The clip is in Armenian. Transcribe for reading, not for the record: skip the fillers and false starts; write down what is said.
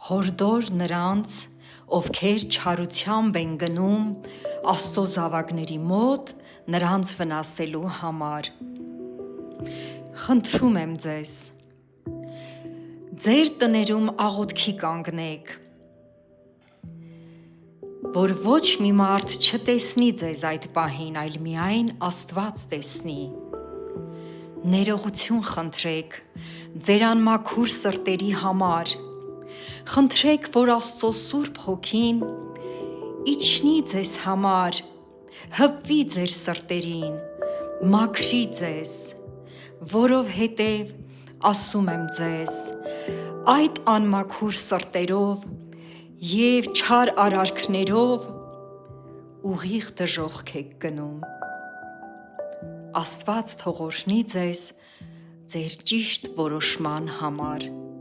Հորդոր նրանց, ովքեր չարությամբ են գնում Աստծո զավակների մոտ նրանց վնասելու համար։ Խնդրում եմ ձեզ, ձեր տներում աղոթքի կանգնեք, որ ոչ մի մարդ չտեսնի ձեզ այդ պահին, այլ միայն Աստված տեսնի։ Ներողություն խնդրեք ձեր անմաքուր սրտերի համար, խնդրեք, որ Աստծո Սուրբ Հոգին իջնի ձեզ համար, հպվի ձեր սրտերին, մաքրի ձեզ, որովհետև ասում եմ ձեզ, այդ անմաքուր սրտերով և չար արարքներով ուղիղ դժոխք եք գնում։ Աստված թող օրհնի ձեզ ձեր ճիշտ որոշման համար։